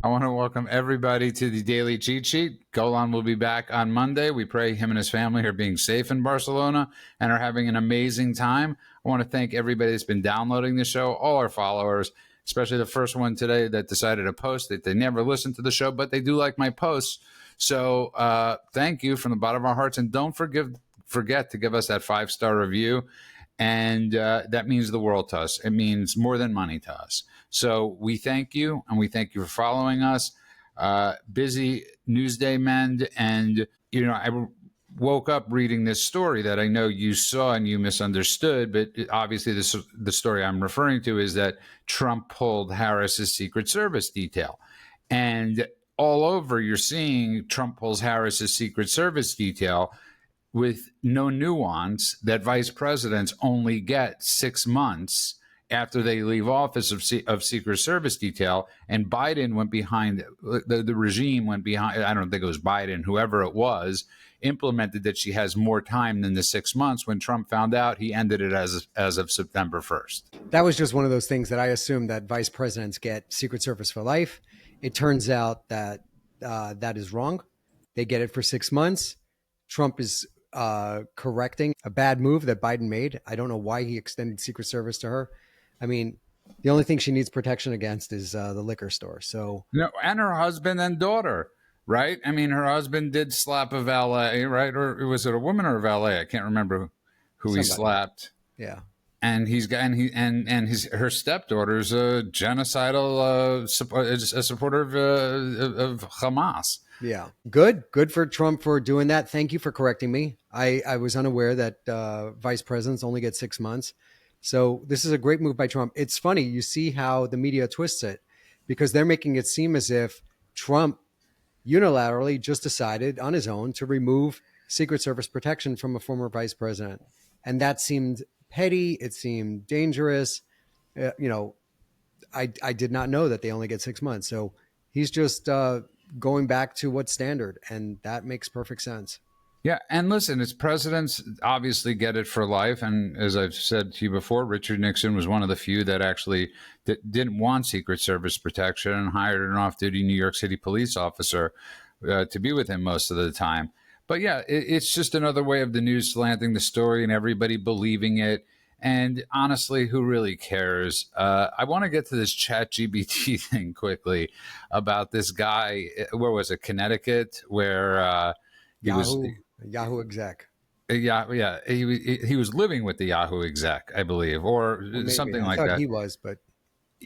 I want to welcome everybody to the Daily Cheat Sheet. Golan will be back on Monday. We pray him and his family are being safe in Barcelona and are having an amazing time. I want to thank everybody that's been downloading the show, all our followers, especially the first one today that decided to post that they never listen to the show, but they do like my posts. So thank you from the bottom of our hearts. And don't forget to give us that 5-star review. And that means the world to us. It means more than money to us. So we thank you, and we thank you for following us. Busy news day, Mend. And, I woke up reading this story that I know you saw and you misunderstood, but obviously the story I'm referring to is that Trump pulled Harris's Secret Service detail. And all over, you're seeing Trump pulls Harris's Secret Service detail with no nuance that vice presidents only get 6 months after they leave office of Secret Service detail. And Biden went behind, the regime went behind, I don't think it was Biden, whoever it was, implemented that she has more time than the 6 months. When Trump found out, he ended it as of September 1st. That was just one of those things that I assumed that vice presidents get Secret Service for life. It turns out that that is wrong. They get it for 6 months. Trump is correcting a bad move that Biden made. I don't know why he extended Secret Service to her. I mean, the only thing she needs protection against is the liquor store. So, and her husband and daughter, right? I mean, her husband did slap a valet, right? Or was it a woman or a valet? I can't remember who he slapped. Yeah. And her stepdaughter's a genocidal a supporter of Hamas. Yeah. Good for Trump for doing that. Thank you for correcting me. I was unaware that vice presidents only get 6 months. So this is a great move by Trump. It's funny. You see how the media twists it because they're making it seem as if Trump unilaterally just decided on his own to remove Secret Service protection from a former vice president. And that seemed petty. It seemed dangerous. I did not know that they only get 6 months. So he's just going back to what's standard. And that makes perfect sense. Yeah. And listen, it's presidents obviously get it for life. And as I've said to you before, Richard Nixon was one of the few that actually didn't want Secret Service protection and hired an off-duty New York City police officer to be with him most of the time. But yeah, it's just another way of the news slanting the story and everybody believing it. And honestly, who really cares? I want to get to this ChatGPT thing quickly about this guy. Where was it? Connecticut, where Yahoo exec. Yeah. He was living with the Yahoo exec, I believe, or something like that. He was, but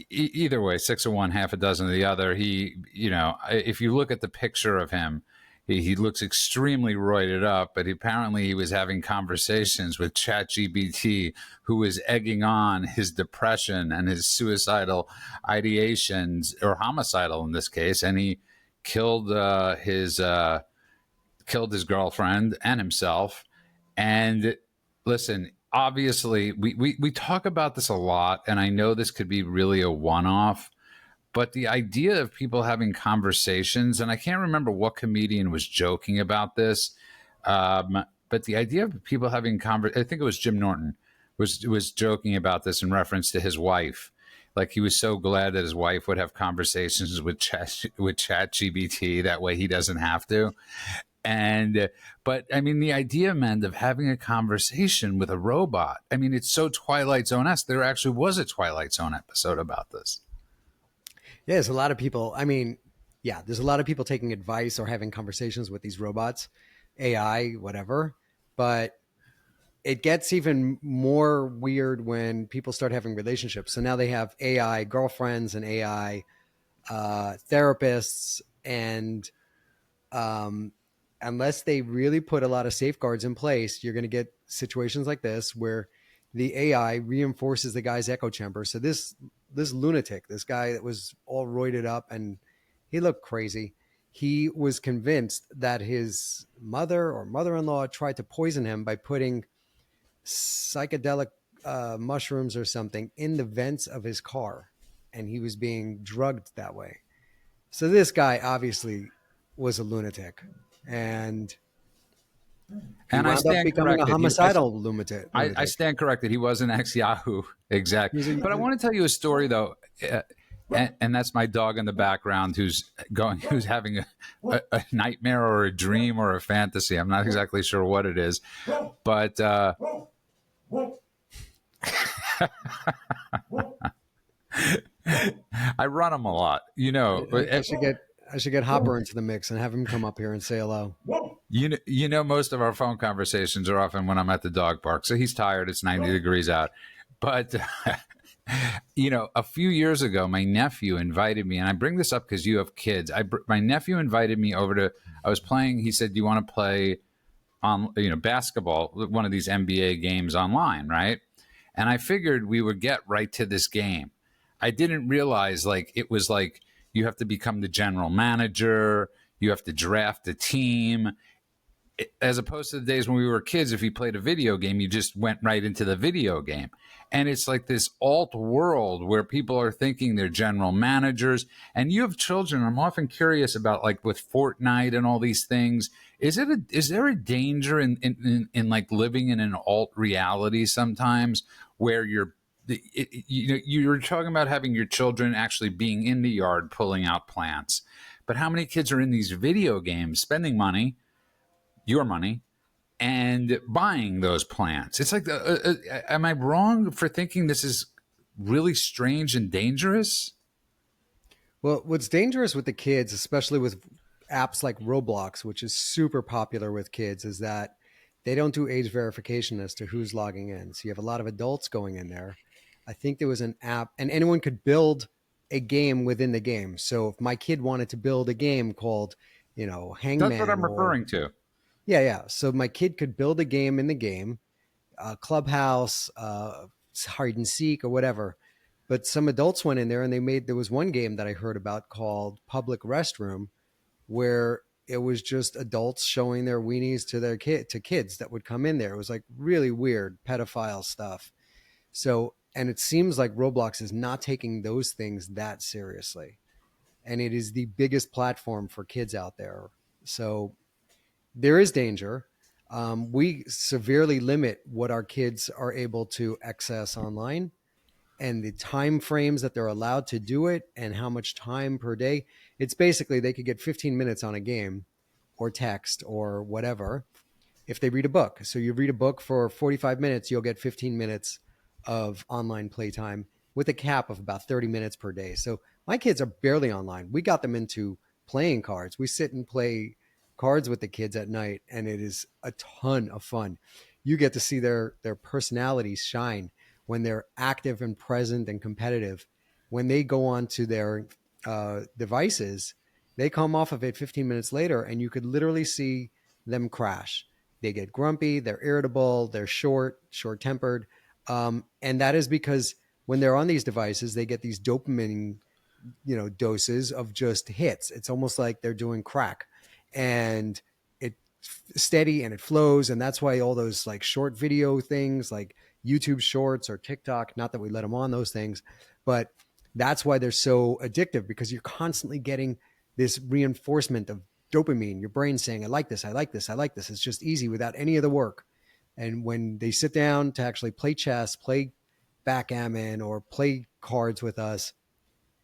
either way, 6 of one, half a dozen of the other. He, if you look at the picture of him, he looks extremely roided up, but apparently he was having conversations with ChatGPT, who was egging on his depression and his suicidal ideations, or homicidal in this case, and he killed his girlfriend and himself. And listen, obviously, we talk about this a lot, and I know this could be really a one-off. But the idea of people having conversations, and I can't remember what comedian was joking about this, but the idea of people having I think it was Jim Norton was joking about this in reference to his wife. Like he was so glad that his wife would have conversations with ChatGPT, that way he doesn't have to. But I mean, the idea, Mend, of having a conversation with a robot, I mean, it's so Twilight Zone-esque. There actually was a Twilight Zone episode about this. Yeah, there's a lot of people. I mean, yeah, there's a lot of people taking advice or having conversations with these robots, AI, whatever. But it gets even more weird when people start having relationships. So now they have AI girlfriends and AI therapists. And unless they really put a lot of safeguards in place, you're going to get situations like this where the AI reinforces the guy's echo chamber. So this lunatic, this guy that was all roided up and he looked crazy, he was convinced that his mother or mother-in-law tried to poison him by putting psychedelic mushrooms or something in the vents of his car, and he was being drugged that way. So this guy obviously was a lunatic, and I stand becoming a homicidal lunatic. I stand corrected. He was an ex-Yahoo exec. But I want to tell you a story, though. And that's my dog in the background who's having a nightmare or a dream or a fantasy. I'm not exactly sure what it is, but I run them a lot, I should get Hopper into the mix and have him come up here and say hello. Most of our phone conversations are often when I'm at the dog park. So he's tired. It's 90 degrees out. But, a few years ago, my nephew invited me, and I bring this up because you have kids. My nephew invited me over I was playing, he said, do you want to play on, basketball, one of these NBA games online, right? And I figured we would get right to this game. I didn't realize it was like you have to become the general manager, you have to draft a team, as opposed to the days when we were kids. If you played a video game, you just went right into the video game. And it's like this alt world where people are thinking they're general managers. And you have children. I'm often curious about, with Fortnite and all these things. Is there a danger in living in an alt reality sometimes, where you're talking about having your children actually being in the yard pulling out plants, but how many kids are in these video games spending money, your money, and buying those plants? It's like, am I wrong for thinking this is really strange and dangerous? Well, what's dangerous with the kids, especially with apps like Roblox, which is super popular with kids, is that they don't do age verification as to who's logging in. So you have a lot of adults going in there. I think there was an app, and anyone could build a game within the game. So if my kid wanted to build a game called, That's what Hangman I'm or referring to. yeah. So my kid could build a game in the game, Clubhouse, hide and seek, or whatever. But some adults went in there and there was one game that I heard about called Public Restroom, where it was just adults showing their weenies to to kids that would come in there. It was like really weird pedophile stuff. So, and it seems like Roblox is not taking those things that seriously. And it is the biggest platform for kids out there. So there is danger. We severely limit what our kids are able to access online, and the time frames that they're allowed to do it and how much time per day. It's basically they could get 15 minutes on a game or text or whatever if they read a book. So you read a book for 45 minutes, you'll get 15 minutes of online playtime with a cap of about 30 minutes per day. So my kids are barely online. We got them into playing cards. We sit and play cards with the kids at night, and it is a ton of fun. You get to see their personalities shine when they're active and present and competitive. When they go on to their devices, they come off of it 15 minutes later, and you could literally see them crash. They get grumpy, they're irritable, they're short tempered. And that is because when they're on these devices, they get these dopamine, doses of just hits. It's almost like they're doing crack, and it's steady and it flows. And that's why all those like short video things like YouTube shorts or TikTok, not that we let them on those things, but that's why they're so addictive, because you're constantly getting this reinforcement of dopamine, your brain saying, I like this, I like this, I like this. It's just easy without any of the work. And when they sit down to actually play chess, play backgammon, or play cards with us,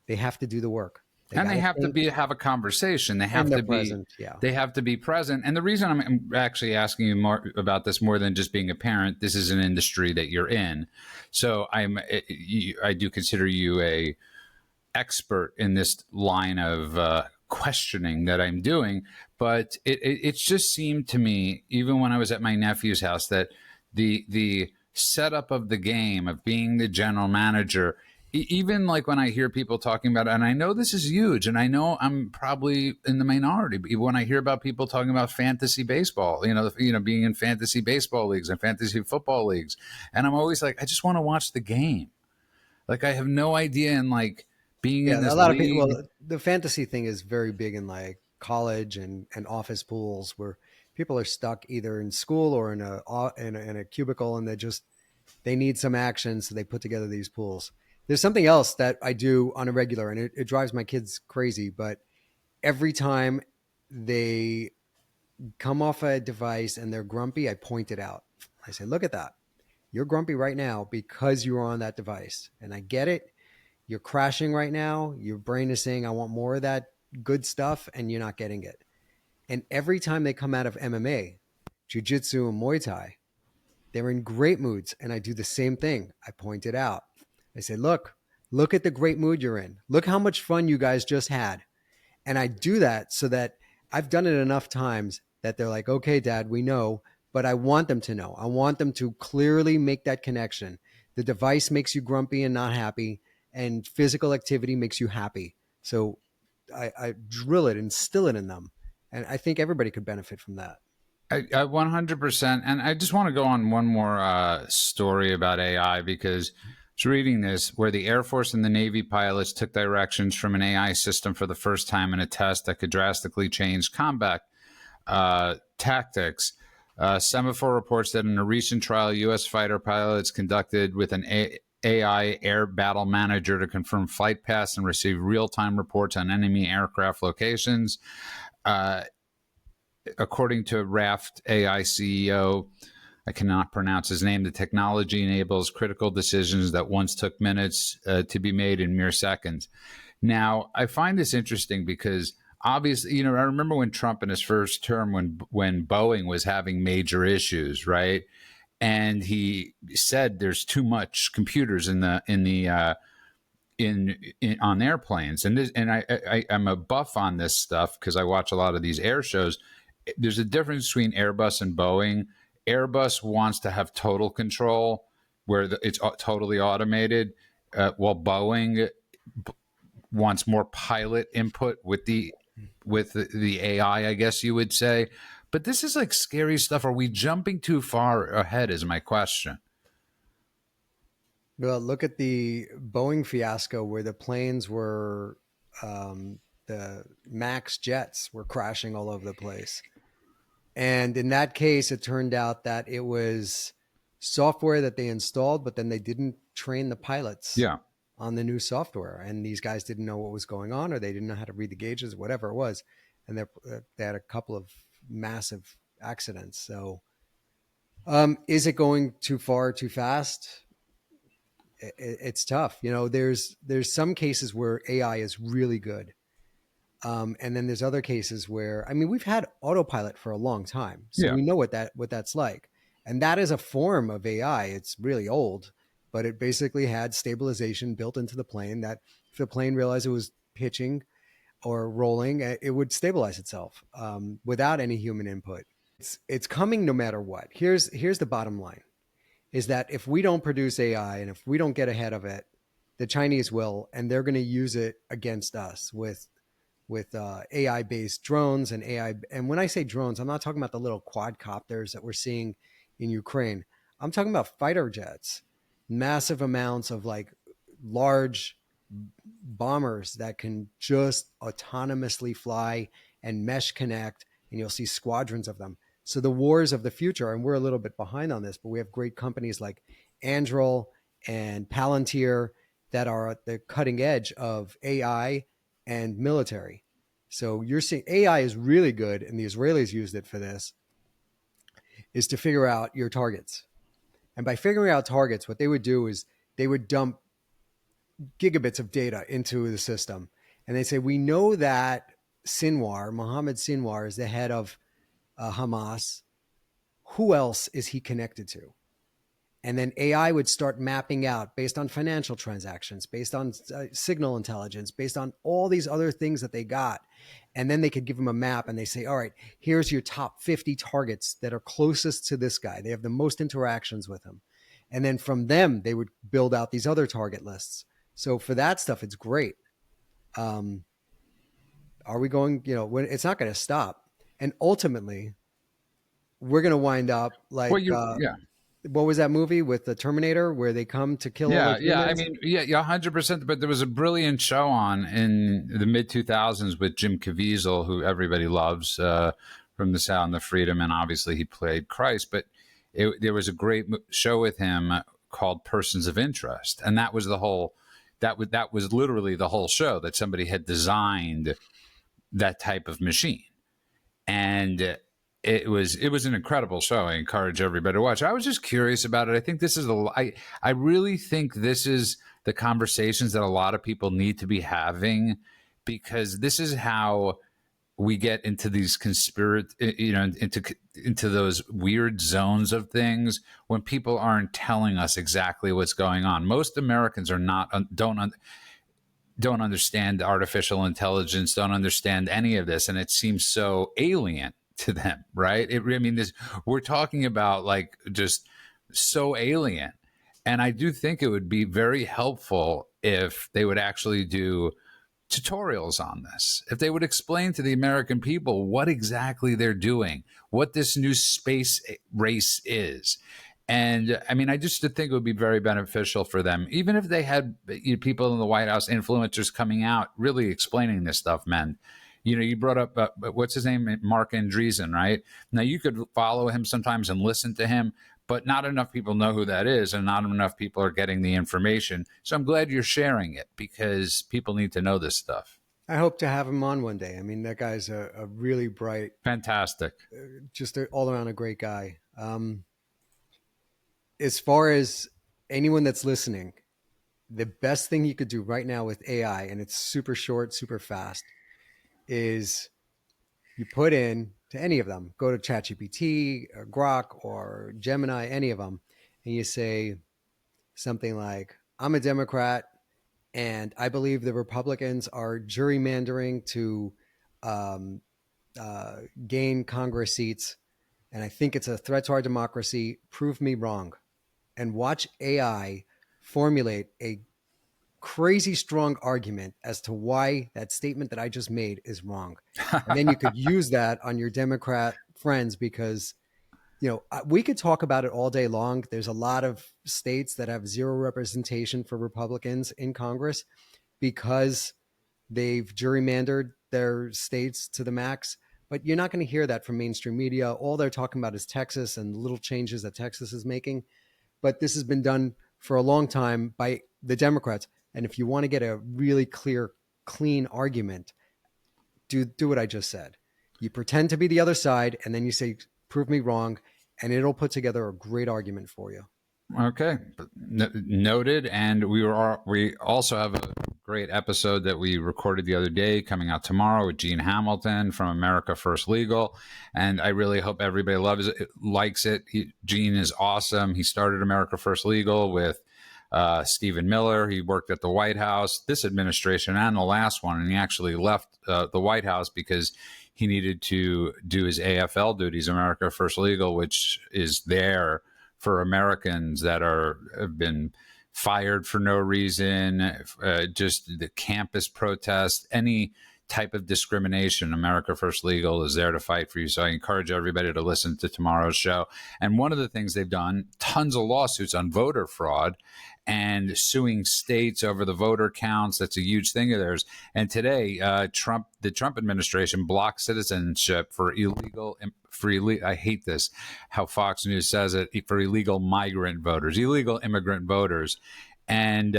they have to do the work. They And got they to have to think, have a conversation. and they're present. Yeah. They have to be present. And the reason I'm actually asking you more about this, more than just being a parent, this is an industry that you're in. So I do consider you a expert in this line of questioning that I'm doing. But it just seemed to me, even when I was at my nephew's house, that the setup of the game of being the general manager, even like when I hear people talking about it, and I know this is huge, and I know I'm probably in the minority, but when I hear about people talking about fantasy baseball, being in fantasy baseball leagues and fantasy football leagues, and I'm always like, I just want to watch the game. Like, I have no idea in being Yeah. in A this lot of people, league. well, the fantasy thing is very big in like college and office pools where people are stuck either in school or in a cubicle, and they need some action. So they put together these pools. There's something else that I do on a regular, and it drives my kids crazy, but every time they come off a device and they're grumpy, I point it out. I say, look at that. You're grumpy right now because you were on that device. And I get it. You're crashing right now. Your brain is saying, I want more of that good stuff, and you're not getting it. And every time they come out of MMA, jiu-jitsu, and Muay Thai, they're in great moods. And I do the same thing. I point it out. I say, look at the great mood you're in. Look how much fun you guys just had. And I do that so that I've done it enough times that they're like, okay, Dad, we know, but I want them to know. I want them to clearly make that connection. The device makes you grumpy and not happy, and physical activity makes you happy. So I drill it, instill it in them. And I think everybody could benefit from that. I 100%. And I just want to go on one more story about AI because I was reading this where the Air Force and the Navy pilots took directions from an AI system for the first time in a test that could drastically change combat tactics. Semaphore reports that in a recent trial, U.S. fighter pilots conducted with an AI air battle manager to confirm flight paths and receive real-time reports on enemy aircraft locations. According to Raft AI CEO, I cannot pronounce his name, the technology enables critical decisions that once took minutes to be made in mere seconds. Now, I find this interesting because obviously, I remember when Trump in his first term, when Boeing was having major issues, right? And he said there's too much computers in on airplanes, I'm a buff on this stuff because I watch a lot of these air shows. There's a difference between Airbus and Boeing. Airbus wants to have total control where it's totally automated, while Boeing wants more pilot input with the AI, I guess you would say. But this is like scary stuff. Are we jumping too far ahead is my question. Well, look at the Boeing fiasco where the planes were, the Max jets were crashing all over the place. And in that case, it turned out that it was software that they installed, but then they didn't train the pilots Yeah. on the new software. And these guys didn't know what was going on, or they didn't know how to read the gauges, whatever it was. And they had a couple of massive accidents. So, is it going too far, too fast? It's tough. There's some cases where AI is really good. And then there's other cases where, I mean, we've had autopilot for a long time, so Yeah. we know what that's like, and that is a form of AI. It's really old, but it basically had stabilization built into the plane. That if the plane realized it was pitching or rolling, it would stabilize itself without any human input. It's coming no matter what. Here's the bottom line: is that if we don't produce AI and if we don't get ahead of it, the Chinese will, and they're going to use it against us with AI based drones and AI. And when I say drones, I'm not talking about the little quadcopters that we're seeing in Ukraine. I'm talking about fighter jets, massive amounts of like large bombers that can just autonomously fly and mesh connect, and you'll see squadrons of them. So the wars of the future, and we're a little bit behind on this, but we have great companies like Andril and Palantir that are at the cutting edge of AI and military. So you're seeing AI is really good, and the Israelis used it for this, is to figure out your targets. And by figuring out targets, what they would do is they would dump gigabits of data into the system. And they say, we know that Mohammed Sinwar, is the head of Hamas. Who else is he connected to? And then AI would start mapping out based on financial transactions, based on signal intelligence, based on all these other things that they got. And then they could give them a map and they say, all right, here's your top 50 targets that are closest to this guy. They have the most interactions with him. And then from them, they would build out these other target lists. So for that stuff, it's great. Are we going, when it's not going to stop. And ultimately, we're going to wind up Well, like, yeah. what was that movie with the Terminator where they come to kill all Yeah, those yeah. I humans? mean, yeah, 100%. But there was a brilliant show on in the mid 2000s with Jim Caviezel, who everybody loves from the Sound of Freedom, and obviously he played Christ. But there was a great show with him called Persons of Interest, and that was the whole. That was literally the whole show, that somebody had designed that type of machine, and it was an incredible show. I encourage everybody to watch. I was just curious about it. I think this is I really think this is the conversations that a lot of people need to be having, because this is how we get into these into those weird zones of things when people aren't telling us exactly what's going on. Most Americans are not don't understand artificial intelligence, don't understand any of this, and it seems so alien to them, right? We're talking about like just so alien, and I do think it would be very helpful if they would actually do tutorials on this, if they would explain to the American people what exactly they're doing, what this new space race is. And I mean, I just think it would be very beneficial for them, even if they had people in the White House, influencers coming out really explaining this stuff, man. You brought up what's his name, Mark Andreessen, right? Now you could follow him sometimes and listen to him, but not enough people know who that is, and not enough people are getting the information. So I'm glad you're sharing it, because people need to know this stuff. I hope to have him on one day. I mean, that guy's a really bright, Fantastic. just all around a great guy. As far as anyone that's listening, the best thing you could do right now with AI, and it's super short, super fast, is you put in to any of them, go to ChatGPT, or Grok, or Gemini, any of them, and you say something like, I'm a Democrat and I believe the Republicans are gerrymandering to um, gain Congress seats. And I think it's a threat to our democracy. Prove me wrong. And watch AI formulate a crazy strong argument as to why that statement that I just made is wrong. And then you could use that on your Democrat friends, because we could talk about it all day long. There's a lot of states that have zero representation for Republicans in Congress because they've gerrymandered their states to the max. But you're not going to hear that from mainstream media. All they're talking about is Texas and little changes that Texas is making. But this has been done for a long time by the Democrats. And if you want to get a really clear, clean argument, do what I just said. You pretend to be the other side, and then you say, prove me wrong, and it'll put together a great argument for you. Okay, noted. And we also have a great episode that we recorded the other day coming out tomorrow with Gene Hamilton from America First Legal, and I really hope everybody likes it. Gene is awesome. He started America First Legal with Stephen Miller. He worked at the White House, this administration and the last one, and he actually left the White House because he needed to do his AFL duties, America First Legal, which is there for Americans that have been fired for no reason, just the campus protests, any type of discrimination. America First Legal is there to fight for you. So I encourage everybody to listen to tomorrow's show. And one of the things they've done, tons of lawsuits on voter fraud and suing states over the voter counts. That's a huge thing of theirs. And today, the Trump administration blocked citizenship for I hate this, how Fox News says it, for illegal migrant voters, illegal immigrant voters. And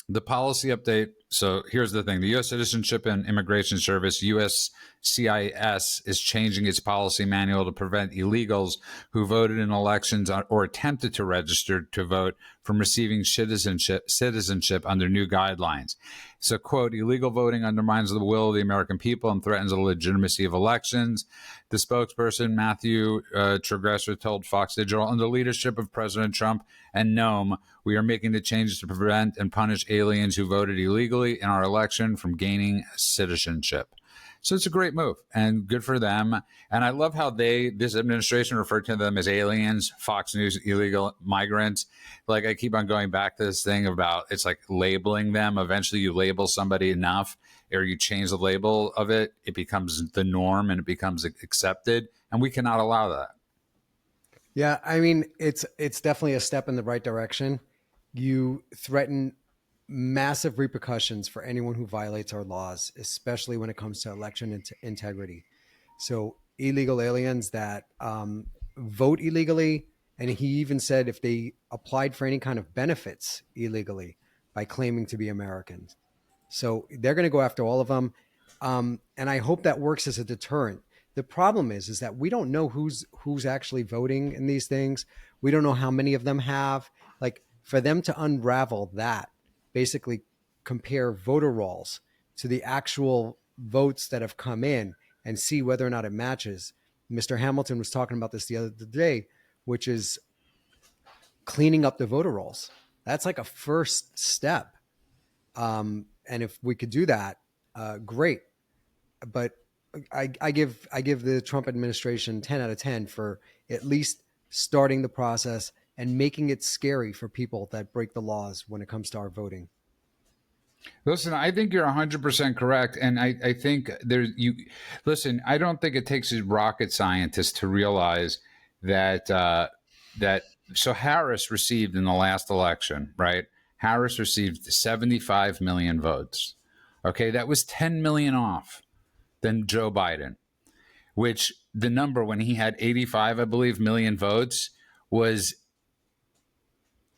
the policy update. So here's the thing. The U.S. Citizenship and Immigration Service, USCIS, is changing its policy manual to prevent illegals who voted in elections or attempted to register to vote from receiving citizenship under new guidelines. So, quote, illegal voting undermines the will of the American people and threatens the legitimacy of elections. The spokesperson, Matthew Trigresser, told Fox Digital, under the leadership of President Trump and NOM, we are making the changes to prevent and punish aliens who voted illegally in our election from gaining citizenship. So it's a great move and good for them. And I love how this administration referred to them as aliens, Fox News, illegal migrants. Like I keep on going back to this thing about it's like labeling them. Eventually you label somebody enough or you change the label of it. It becomes the norm and it becomes accepted. And we cannot allow that. Yeah, I mean, it's definitely a step in the right direction. You threaten massive repercussions for anyone who violates our laws, especially when it comes to election integrity. So illegal aliens that vote illegally, and he even said if they applied for any kind of benefits illegally by claiming to be Americans. So they're going to go after all of them. And I hope that works as a deterrent. The problem is that we don't know who's actually voting in these things. We don't know how many of them have. Like For them to unravel that, basically compare voter rolls to the actual votes that have come in and see whether or not it matches. Mr. Hamilton was talking about this the other day, which is cleaning up the voter rolls. That's like a first step. And if we could do that, great. But I give the Trump administration 10 out of 10 for at least starting the process and making it scary for people that break the laws when it comes to our voting. Listen, I think you're 100% correct. And I think listen, I don't think it takes a rocket scientist to realize that, so Harris received in the last election, right? Harris received 75 million votes. Okay. That was 10 million off than Joe Biden, which the number when he had 85, I believe, million votes was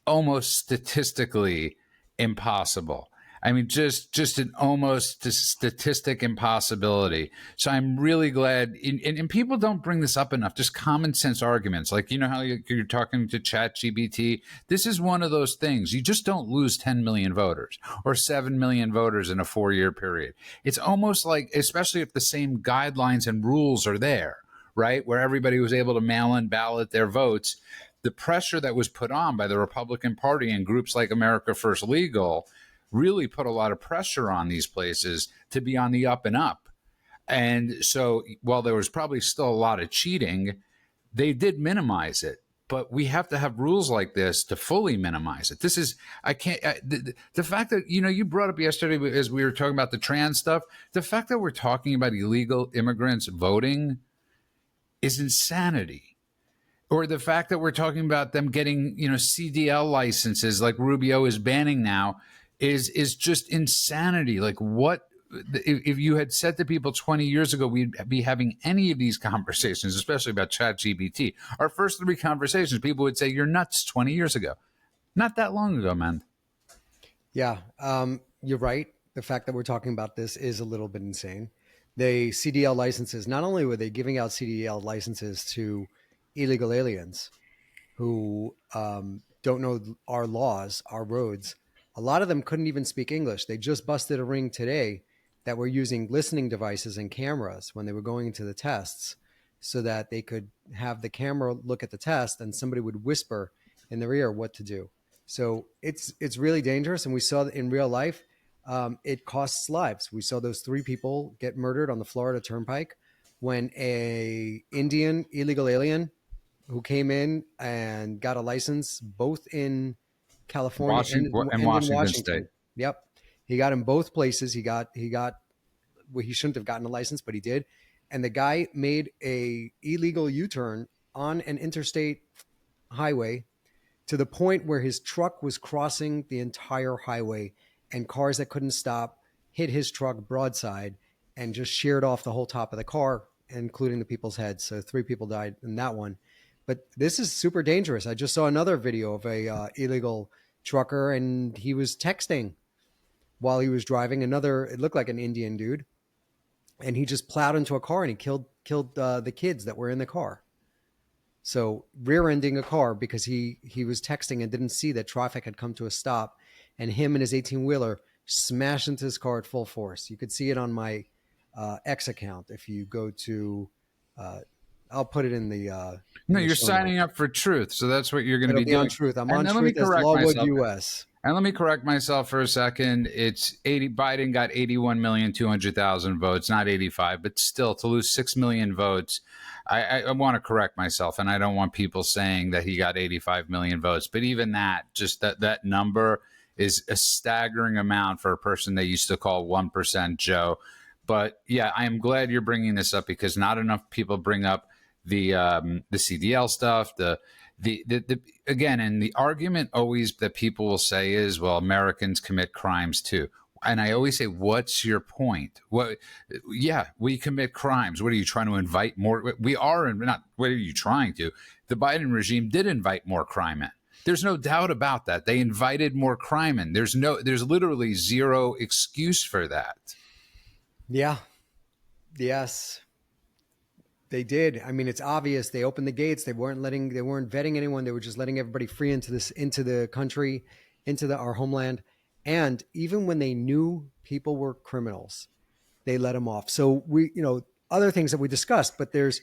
almost statistically impossible. I mean, just an almost statistic impossibility. So I'm really glad, and people don't bring this up enough. Just common sense arguments, like how you're talking to ChatGPT. This is one of those things. You just don't lose 10 million voters or 7 million voters in a 4-year period. It's almost like, especially if the same guidelines and rules are there, right, where everybody was able to mail in ballot their votes. The pressure that was put on by the Republican Party and groups like America First Legal really put a lot of pressure on these places to be on the up and up. And so while there was probably still a lot of cheating, they did minimize it. But we have to have rules like this to fully minimize it. This is, I can't, the fact that, you brought up yesterday as we were talking about the trans stuff, the fact that we're talking about illegal immigrants voting is insanity. Or the fact that we're talking about them getting, CDL licenses like Rubio is banning now is just insanity. Like, what if you had said to people 20 years ago we'd be having any of these conversations, especially about ChatGPT? Our first 3 conversations, people would say, "You're nuts." 20 years ago, not that long ago, man. Yeah, you're right. The fact that we're talking about this is a little bit insane. The CDL licenses, not only were they giving out CDL licenses to illegal aliens who don't know our laws, our roads, a lot of them couldn't even speak English. They just busted a ring today that were using listening devices and cameras when they were going into the tests so that they could have the camera look at the test and somebody would whisper in their ear what to do. So it's really dangerous. And we saw that in real life, it costs lives. We saw those 3 people get murdered on the Florida Turnpike when a Indian illegal alien who came in and got a license both in California and In in Washington Washington. State. Yep. He got in both places. He well, he shouldn't have gotten a license, but he did. And the guy made a illegal U-turn on an interstate highway to the point where his truck was crossing the entire highway and cars that couldn't stop hit his truck broadside and just sheared off the whole top of the car, including the people's heads. So 3 people died in that one. But this is super dangerous. I just saw another video of a illegal trucker, and he was texting while he was driving. It looked like an Indian dude, and he just plowed into a car and he killed the kids that were in the car. So rear-ending a car because he was texting and didn't see that traffic had come to a stop, and him and his 18-wheeler smashed into his car at full force. You could see it on my X account if you go to. I'll put it in the. No, you're signing up for Truth, so that's what you're going to be doing. On Truth. I'm and on Truth as Lawwood US. And let me correct myself for a second. It's 80. Biden got 81,200,000 votes, not 85, but still to lose 6 million votes. I want to correct myself, and I don't want people saying that he got 85 million votes. But even that, just that number is a staggering amount for a person they used to call 1% Joe. But yeah, I am glad you're bringing this up because not enough people bring up the CDL stuff, the again, and the argument always that people will say is, well, Americans commit crimes too. And I always say, what's your point? Yeah, we commit crimes. What are you trying to invite more? We are not. What are you trying to? The Biden regime did invite more crime in. There's no doubt about that. They invited more crime in. There's literally zero excuse for that. Yeah. Yes. They did. I mean, it's obvious. They opened the gates. They weren't vetting anyone. They were just letting everybody free into the country, our homeland. And even when they knew people were criminals, they let them off. So other things that we discussed, but there's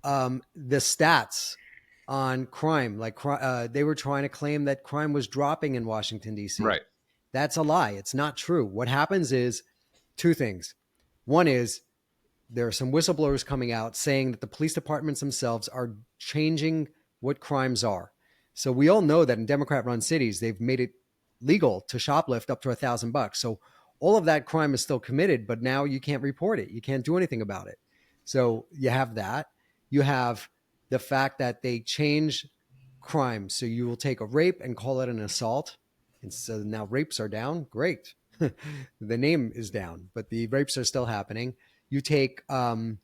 the stats on crime. Like they were trying to claim that crime was dropping in Washington, D.C. Right. That's a lie. It's not true. What happens is two things. One is there are some whistleblowers coming out saying that the police departments themselves are changing what crimes are. So we all know that in Democrat-run cities, they've made it legal to shoplift up to $1,000. So all of that crime is still committed, but now you can't report it. You can't do anything about it. So you have that. You have the fact that they change crime. So you will take a rape and call it an assault. And so now rapes are down. Great. The name is down, but the rapes are still happening. You take gun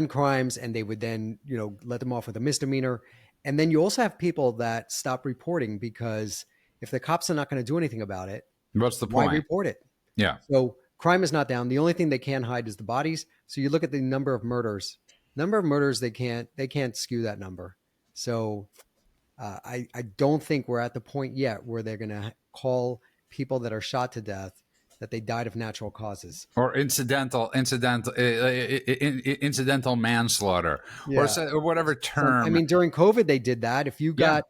crimes and they would then, let them off with a misdemeanor. And then you also have people that stop reporting because if the cops are not going to do anything about it, What's the why point? report it? Yeah. So crime is not down. The only thing they can hide is the bodies. So you look at the number of murders. They can't skew that number. So I don't think we're at the point yet where they're going to call people that are shot to death that they died of natural causes. Or incidental manslaughter, Yeah. or whatever I term. mean, during COVID, they did that. If you Yeah.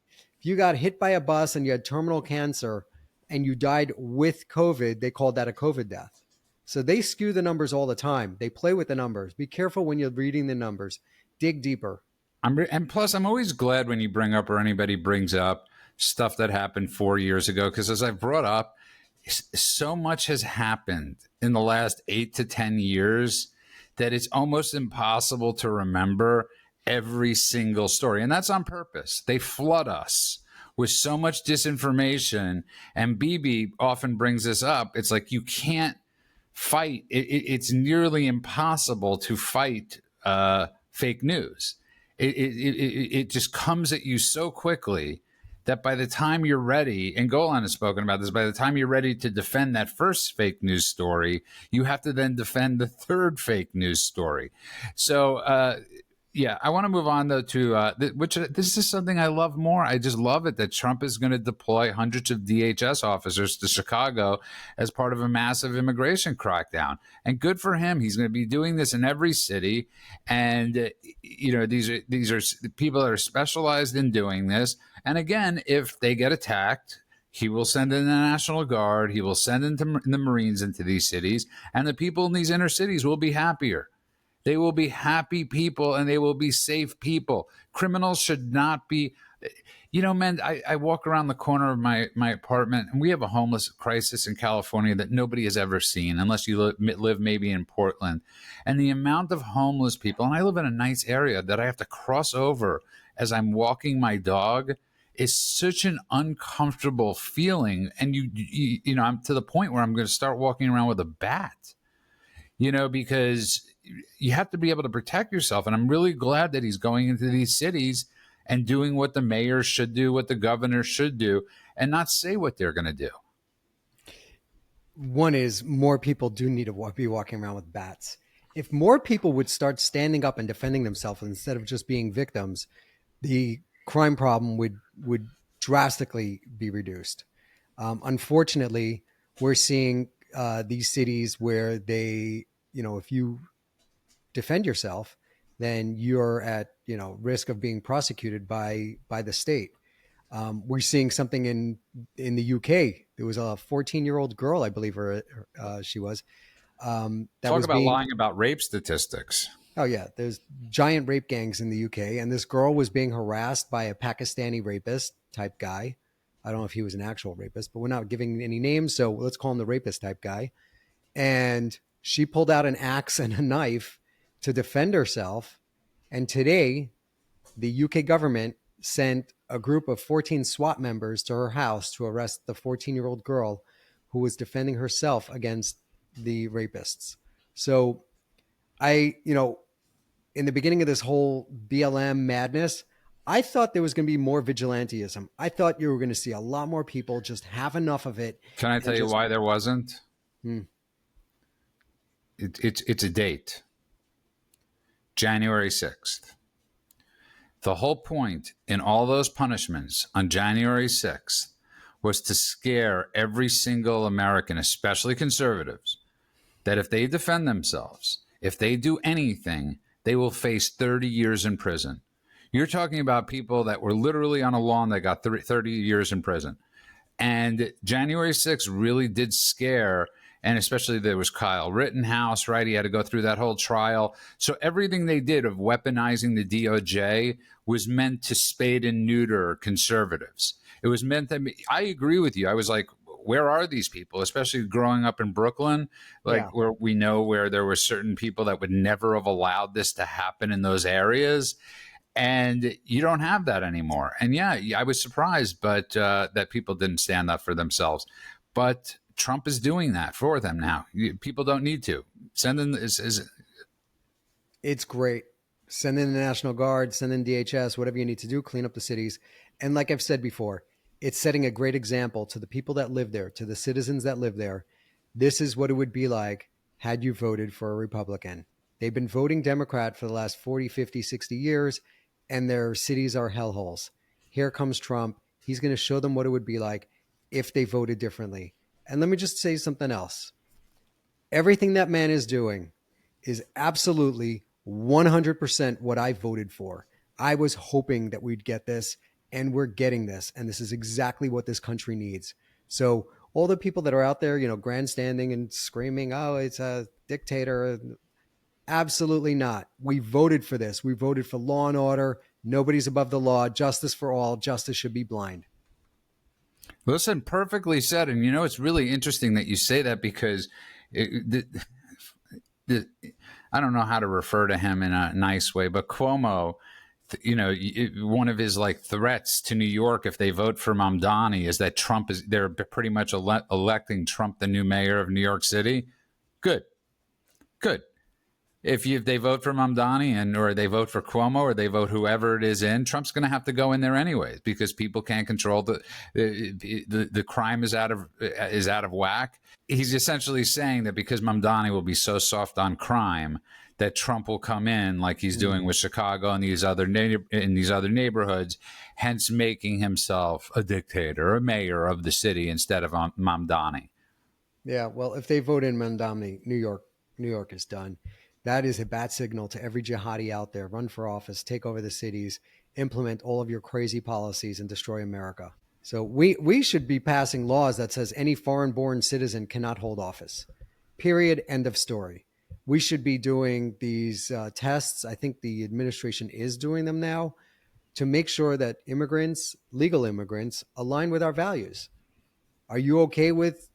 got hit by a bus and you had terminal cancer and you died with COVID, they called that a COVID death. So they skew the numbers all the time. They play with the numbers. Be careful when you're reading the numbers. Dig deeper. And plus, I'm always glad when you bring up or anybody brings up stuff that happened 4 years ago, because as I've brought up, so much has happened in the last 8 to 10 years that it's almost impossible to remember every single story. And that's on purpose. They flood us with so much disinformation. And BB often brings this up. It's like you can't fight. It's nearly impossible to fight fake news. It just comes at you so quickly that by the time you're ready, and Golan has spoken about this, by the time you're ready to defend that first fake news story, you have to then defend the third fake news story. So, yeah, I want to move on, though, to this is something I love more. I just love it that Trump is going to deploy hundreds of DHS officers to Chicago as part of a massive immigration crackdown. And good for him. He's going to be doing this in every city. And, these are people that are specialized in doing this. And again, if they get attacked, he will send in the National Guard. He will send in the Marines into these cities. And the people in these inner cities will be happier. They will be happy people and they will be safe people. Criminals should not be. Man, I walk around the corner of my apartment and we have a homeless crisis in California that nobody has ever seen unless you live maybe in Portland. And the amount of homeless people, and I live in a nice area that I have to cross over as I'm walking my dog, is such an uncomfortable feeling. And I'm to the point where I'm going to start walking around with a bat, because you have to be able to protect yourself. And I'm really glad that he's going into these cities and doing what the mayors should do, what the governors should do, and not say what they're going to do. One is more people do need to be walking around with bats. If more people would start standing up and defending themselves instead of just being victims, the crime problem would drastically be reduced. Unfortunately, we're seeing these cities where they, if you defend yourself, then you're at risk of being prosecuted by the state. We're seeing something in the UK. There was a 14-year-old girl, I believe she was. That Talk was about lying about rape statistics. Oh yeah, there's giant rape gangs in the UK, and this girl was being harassed by a Pakistani rapist type guy. I don't know if he was an actual rapist, but we're not giving any names, so let's call him the rapist type guy. And she pulled out an axe and a knife to defend herself. And today, the UK government sent a group of 14 SWAT members to her house to arrest the 14-year-old girl who was defending herself against the rapists. So in the beginning of this whole BLM madness, I thought there was going to be more vigilantism. I thought you were going to see a lot more people just have enough of it. Can I tell you why there wasn't? Hmm. It's a date. January 6th. The whole point in all those punishments on January 6th was to scare every single American, especially conservatives, that if they defend themselves, if they do anything, they will face 30 years in prison. You're talking about people that were literally on a lawn that got 30 years in prison. And January 6th really did scare, and especially there was Kyle Rittenhouse, right? He had to go through that whole trial. So everything they did of weaponizing the DOJ was meant to spade and neuter conservatives. It was meant that, I agree with you. I was like, where are these people, especially growing up in Brooklyn, like where we know where there were certain people that would never have allowed this to happen in those areas. And you don't have that anymore. And yeah, I was surprised, but that people didn't stand up for themselves. But Trump is doing that for them now. People don't need to. Send in It's great. Send in the National Guard, send in DHS, whatever you need to do, clean up the cities. And like I've said before, it's setting a great example to the people that live there, to the citizens that live there. This is what it would be like had you voted for a Republican. They've been voting Democrat for the last 40, 50, 60 years, and their cities are hellholes. Here comes Trump. He's going to show them what it would be like if they voted differently. And let me just say something else. Everything that man is doing is absolutely 100% what I voted for. I was hoping that we'd get this, and we're getting this. And this is exactly what this country needs. So all the people that are out there, grandstanding and screaming, oh, it's a dictator. Absolutely not. We voted for this. We voted for law and order. Nobody's above the law. Justice for all. Justice should be blind. Listen, perfectly said. And it's really interesting that you say that, because I don't know how to refer to him in a nice way, but Cuomo, one of his threats to New York if they vote for Mamdani is that they're pretty much electing Trump the new mayor of New York City. Good. If they vote for Mamdani or they vote for Cuomo or they vote whoever it is in, Trump's going to have to go in there anyways, because people can't control the crime is out of whack. He's essentially saying that because Mamdani will be so soft on crime, that Trump will come in like he's doing with Chicago and these other neighborhoods, hence making himself a dictator, a mayor of the city instead of Mamdani. Yeah, well, if they vote in Mamdani, New York is done. That is a bad signal to every jihadi out there. Run for office, take over the cities, implement all of your crazy policies, and destroy America. So we should be passing laws that says any foreign-born citizen cannot hold office. Period. End of story. We should be doing these tests. I think the administration is doing them now to make sure that immigrants, legal immigrants, align with our values. Are you okay with,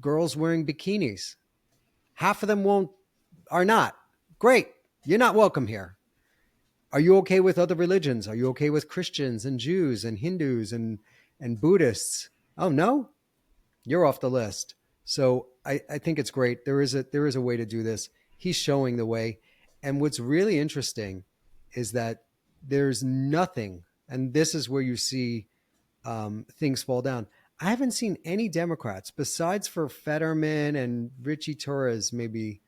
girls wearing bikinis? Half of them are not. Great. You're not welcome here. Are you okay with other religions? Are you okay with Christians and Jews and Hindus and Buddhists? Oh, no? You're off the list. So I think it's great. There is a way to do this. He's showing the way. And what's really interesting is that there's nothing, and this is where you see things fall down. I haven't seen any Democrats, besides for Fetterman and Richie Torres, maybe,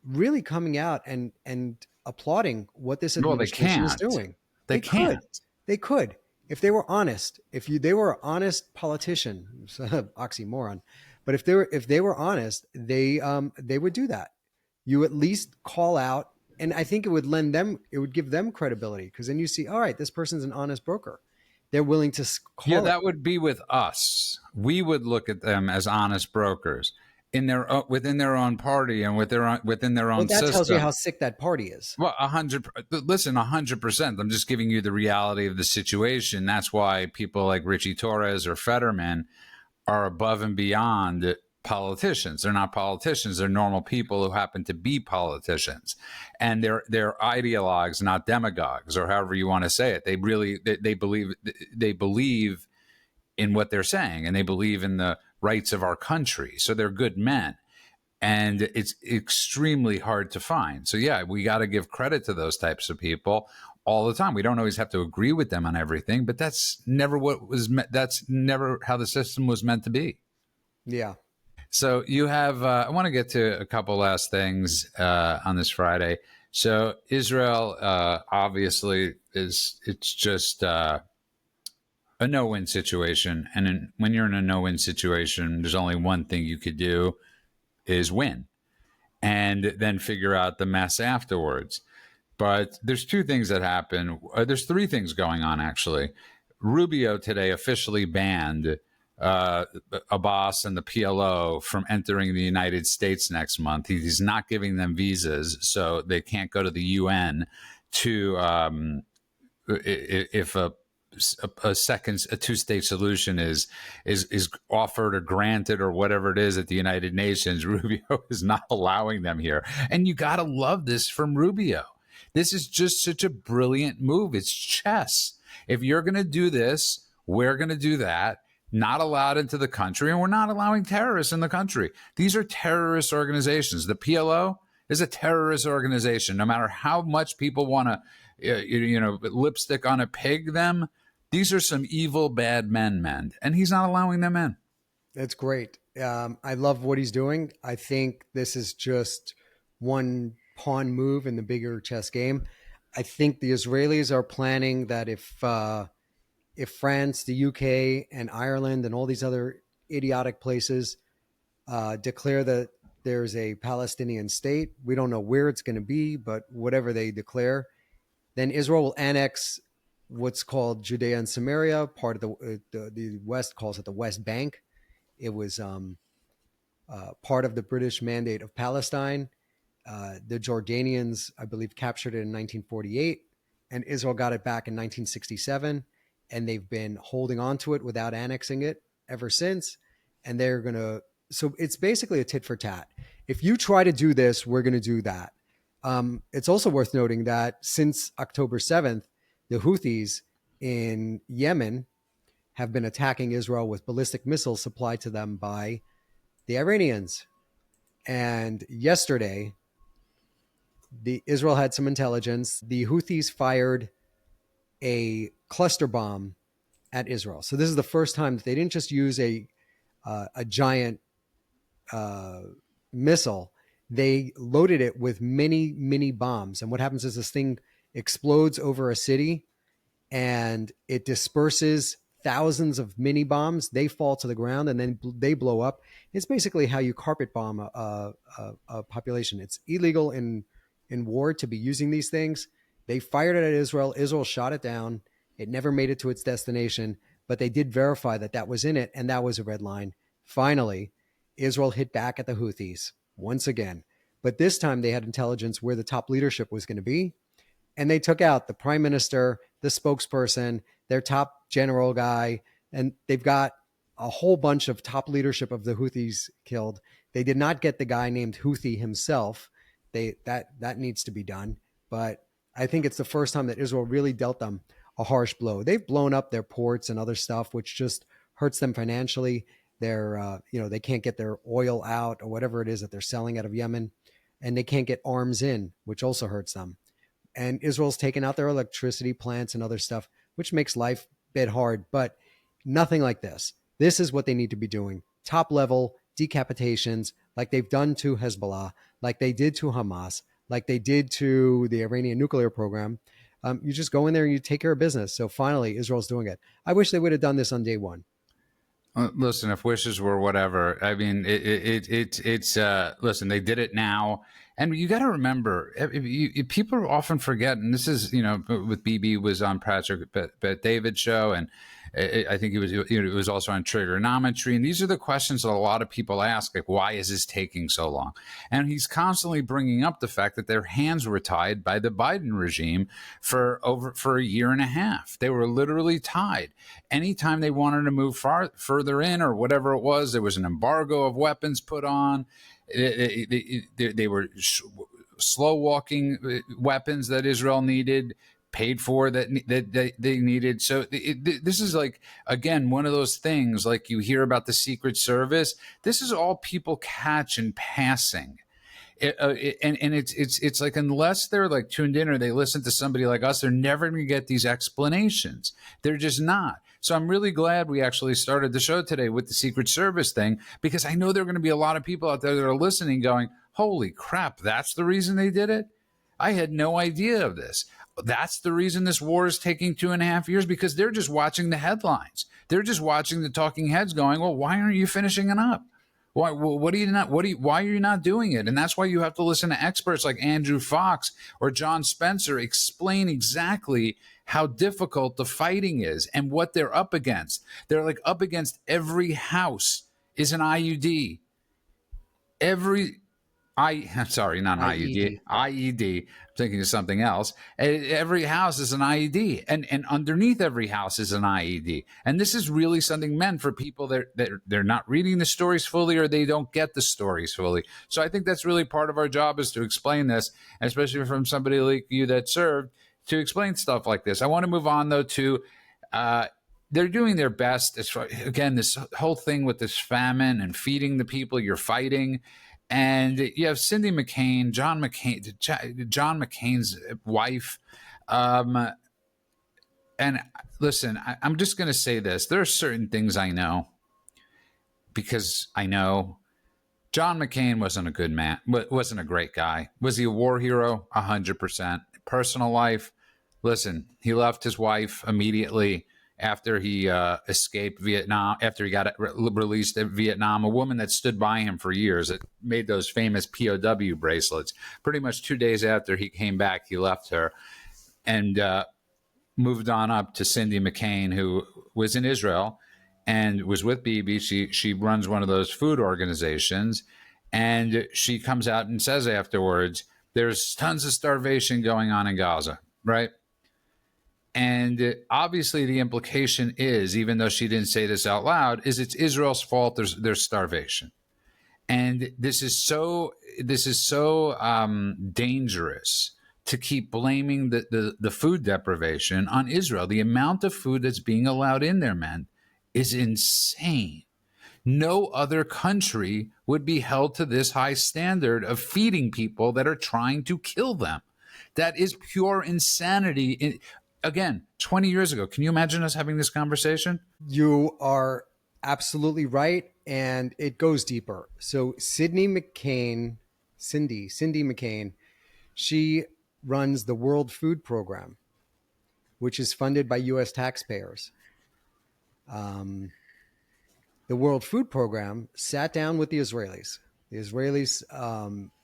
really coming out and applauding what this administration is doing. They can't. They could. If they were honest, they were an honest politician, oxymoron, but if they were honest, they would do that. You at least call out, and I think it would give them credibility, because then you see, all right, this person's an honest broker. They're willing to call. Yeah, that would be with us. We would look at them as honest brokers within their own party and within their own system. That tells you how sick that party is. Well, 100%. I'm just giving you the reality of the situation. That's why people like Richie Torres or Fetterman are above and beyond politicians. They're not politicians. They're normal people who happen to be politicians, and they're ideologues, not demagogues, or however you want to say it. They believe in what they're saying, and they believe in the rights of our country. So they're good men, and it's extremely hard to find. So yeah, we got to give credit to those types of people all the time. We don't always have to agree with them on everything, but that's never how the system was meant to be. Yeah. So you have. I want to get to a couple last things on this Friday. So Israel, obviously, is it's just a no-win situation, and when you're in a no-win situation, there's only one thing you could do is win, and then figure out the mess afterwards. But there's two things that happen. There's three things going on, actually. Rubio today officially banned Abbas and the PLO from entering the United States next month. He's not giving them visas, so they can't go to the UN to if a two-state solution is offered or granted or whatever it is at the United Nations. Rubio is not allowing them here, and you got to love this from Rubio. This is just such a brilliant move. It's chess. If you're going to do this, we're going to do that. Not allowed into the country, and we're not allowing terrorists in the country. These are terrorist organizations. The PLO is a terrorist organization. No matter how much people want to, lipstick on a pig them, these are some evil, bad men, and he's not allowing them in. That's great. I love what he's doing. I think this is just one pawn move in the bigger chess game. I think the Israelis are planning that if France, the UK, and Ireland, and all these other idiotic places declare that there's a Palestinian state, we don't know where it's going to be, but whatever they declare, then Israel will annex what's called Judea and Samaria. Part of the West calls it the West Bank. It was part of the British Mandate of Palestine. The Jordanians, I believe, captured it in 1948, and Israel got it back in 1967. And they've been holding on to it without annexing it ever since. And they're going to, so it's basically a tit for tat. If you try to do this, we're going to do that. It's also worth noting that since October 7th, the Houthis in Yemen have been attacking Israel with ballistic missiles supplied to them by the Iranians. And yesterday, Israel had some intelligence. The Houthis fired a cluster bomb at Israel. So this is the first time that they didn't just use a giant missile. They loaded it with mini bombs. And what happens is this thing explodes over a city and it disperses thousands of mini bombs. They fall to the ground and then they blow up. It's basically how you carpet bomb a population. It's illegal in war to be using these things. They fired it at Israel. Israel shot it down. It never made it to its destination, but they did verify that that was in it, and that was a red line. Finally, Israel hit back at the Houthis once again, but this time they had intelligence where the top leadership was going to be, and they took out the prime minister, the spokesperson, their top general guy, and they've got a whole bunch of top leadership of the Houthis killed. They did not get the guy named Houthi himself. That needs to be done, but I think it's the first time that Israel really dealt them a harsh blow. They've blown up their ports and other stuff, which just hurts them financially. They can't get their oil out or whatever it is that they're selling out of Yemen, and they can't get arms in, which also hurts them. And Israel's taken out their electricity plants and other stuff, which makes life a bit hard, but nothing like this. This is what they need to be doing. Top level decapitations, like they've done to Hezbollah, like they did to Hamas, like they did to the Iranian nuclear program. You just go in there and you take care of business. So finally, Israel's doing it. I wish they would have done this on day one. Listen, if wishes were whatever, I mean, listen, they did it now. And you got to remember, people often forget, and this is, with BB was on Patrick Bet-David's show, and I think it was also on trigonometry. And these are the questions that a lot of people ask, like, why is this taking so long? And he's constantly bringing up the fact that their hands were tied by the Biden regime for a year and a half. They were literally tied. Anytime they wanted to move further in or whatever it was, there was an embargo of weapons put on. They were slow walking weapons that Israel needed, paid for that they needed. So this is like, again, one of those things like you hear about the Secret Service. This is all people catch in passing. It's like, unless they're like tuned in or they listen to somebody like us, they're never going to get these explanations. They're just not. So I'm really glad we actually started the show today with the Secret Service thing, because I know there are going to be a lot of people out there that are listening going, holy crap, that's the reason they did it? I had no idea of this. That's the reason this war is taking 2.5 years, because they're just watching the headlines. They're just watching the talking heads going, well, why aren't you finishing it up? Why are you not doing it? And that's why you have to listen to experts like Andrew Fox or John Spencer explain exactly how difficult the fighting is and what they're up against. They're like up against every house is an IUD. I'm sorry, not an IUD. IED. IED. I'm thinking of something else. Every house is an IED, and underneath every house is an IED. And this is really something meant for people that they're not reading the stories fully, or they don't get the stories fully. So I think that's really part of our job, is to explain this, especially from somebody like you that served, to explain stuff like this. I want to move on though to. They're doing their best. Again, this whole thing with this famine and feeding the people you're fighting. And you have Cindy McCain, John McCain's wife. And listen, I'm just going to say this. There are certain things I know, because I know John McCain wasn't a good man, wasn't a great guy. Was he a war hero? 100%. Personal life, listen, he left his wife immediately after he escaped Vietnam, after he got released at Vietnam, a woman that stood by him for years, that made those famous POW bracelets. Pretty much 2 days after he came back, he left her and moved on up to Cindy McCain, who was in Israel and was with Bibi. She runs one of those food organizations, and she comes out and says afterwards, there's tons of starvation going on in Gaza, right? And obviously the implication is, even though she didn't say this out loud, is it's Israel's fault there's starvation. And this is so dangerous to keep blaming the food deprivation on Israel. The amount of food that's being allowed in there, man, is insane. No other country would be held to this high standard of feeding people that are trying to kill them. That is pure insanity. Again, 20 years ago, can you imagine us having this conversation? You are absolutely right. And it goes deeper. So Cindy McCain, she runs the World Food Program, which is funded by U.S. taxpayers. The World Food Program sat down with the Israelis. The Israelis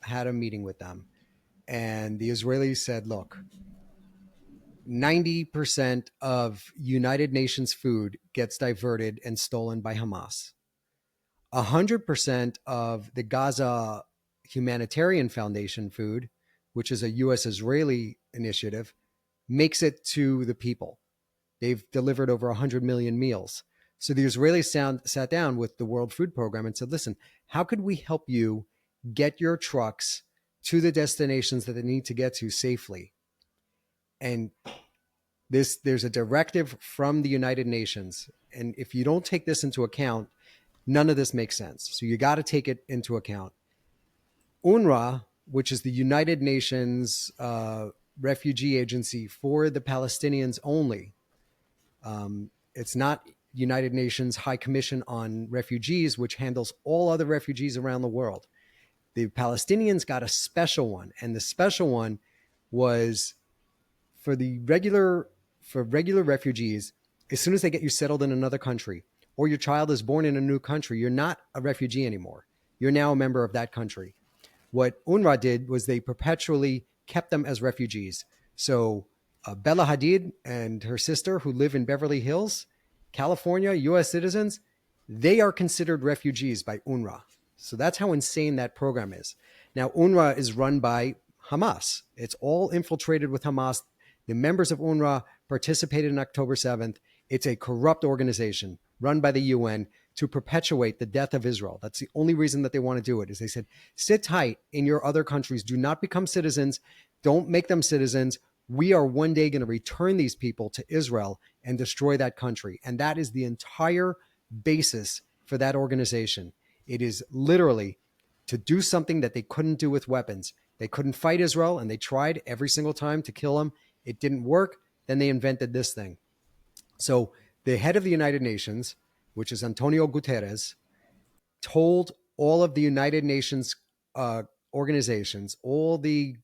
had a meeting with them. And the Israelis said, look, 90% of United Nations food gets diverted and stolen by Hamas. 100% of the Gaza Humanitarian Foundation food, which is a U.S.-Israeli initiative, makes it to the people. They've delivered over 100 million meals. So the Israelis sat down with the World Food Program and said, listen, how could we help you get your trucks to the destinations that they need to get to safely? And there's a directive from the United Nations. And if you don't take this into account, none of this makes sense. So you got to take it into account. UNRWA, which is the United Nations refugee agency for the Palestinians only, it's not United Nations High Commission on Refugees, which handles all other refugees around the world. The Palestinians got a special one, and the special one was for regular refugees. As soon as they get you settled in another country, or your child is born in a new country, you're not a refugee anymore. You're now a member of that country. What UNRWA did was they perpetually kept them as refugees. So Bella Hadid and her sister, who live in Beverly Hills, California, U.S. citizens, they are considered refugees by UNRWA. So that's how insane that program is. Now, UNRWA is run by Hamas. It's all infiltrated with Hamas. The members of UNRWA participated in October 7th. It's a corrupt organization run by the UN to perpetuate the death of Israel. That's the only reason that they want to do it, is they said, sit tight in your other countries. Do not become citizens. Don't make them citizens. We are one day going to return these people to Israel and destroy that country. And that is the entire basis for that organization. It is literally to do something that they couldn't do with weapons. They couldn't fight Israel, and they tried every single time to kill them. It didn't work. Then they invented this thing. So The head of the United Nations, which is Antonio Guterres, told all of the United Nations uh, organizations, all the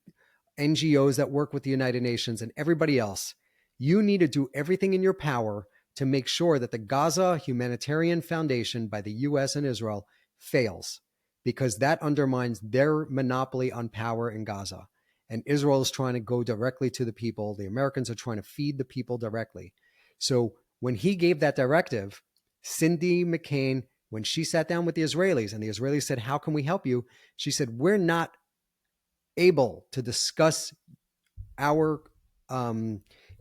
NGOs that work with the United Nations, and everybody else, you need to do everything in your power to make sure that the Gaza Humanitarian Foundation by the US and Israel fails, because that undermines their monopoly on power in Gaza. And Israel is trying to go directly to the people. The Americans are trying to feed the people directly. So when he gave that directive, Cindy McCain, when she sat down with the Israelis and the Israelis said, "How can we help you?" She said, "We're not able to discuss our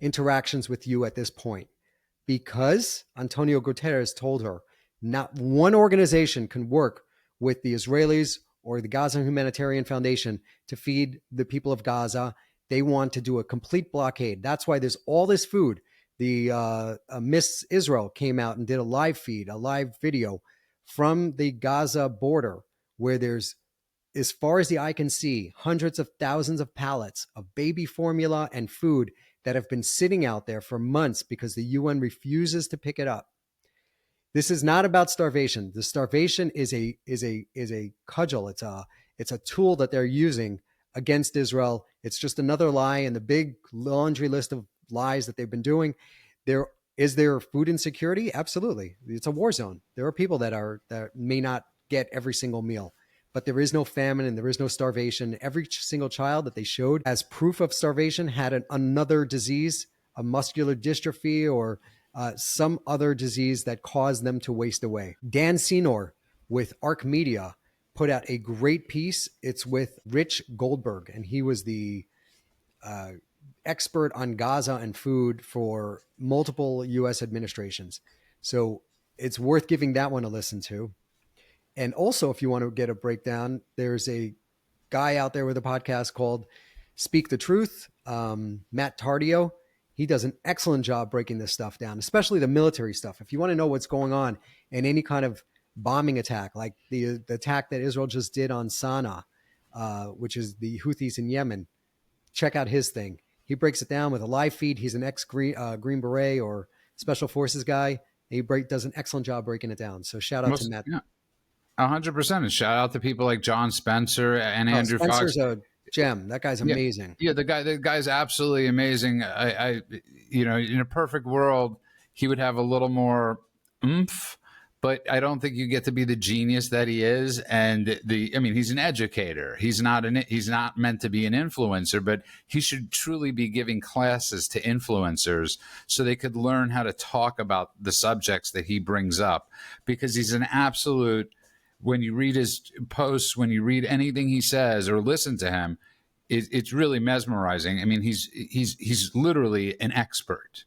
interactions with you at this point because Antonio Guterres told her not one organization can work with the Israelis or the Gaza Humanitarian Foundation to feed the people of Gaza. They want to do a complete blockade. That's why there's all this food." The Miss Israel came out and did a live feed, a live video from the Gaza border where there's, as far as the eye can see, hundreds of thousands of pallets of baby formula and food that have been sitting out there for months because the UN refuses to pick it up. This is not about starvation. The starvation is a cudgel. It's a tool that they're using against Israel. It's just another lie in the big laundry list of lies that they've been doing. Is there food insecurity? Absolutely. It's a war zone. There are people that may not get every single meal, but there is no famine and there is no starvation. Every single child that they showed as proof of starvation had another disease, a muscular dystrophy, or some other disease that caused them to waste away. Dan Senor with Arc Media put out a great piece. It's with Rich Goldberg, and he was the expert on Gaza and food for multiple U.S. administrations. So it's worth giving that one a listen to. And also, if you want to get a breakdown, there's a guy out there with a podcast called Speak the Truth, Matt Tardio. He does an excellent job breaking this stuff down, especially the military stuff. If you want to know what's going on in any kind of bombing attack, like the attack that Israel just did on Sana'a, which is the Houthis in Yemen, check out his thing. He breaks it down with a live feed. He's an ex-Green Beret or Special Forces guy. He does an excellent job breaking it down. So shout out to Matt. Yeah, 100%. And shout out to people like John Spencer and Andrew Spencer's Fox. a gem. That guy's amazing. Yeah, the guy's absolutely amazing. In a perfect world, he would have a little more oomph, but I don't think you get to be the genius that he is. And he's an educator. He's not meant to be an influencer, but he should truly be giving classes to influencers so they could learn how to talk about the subjects that he brings up, because he's an absolute. When you read his posts, when you read anything he says or listen to him, it's really mesmerizing. I mean, he's literally an expert,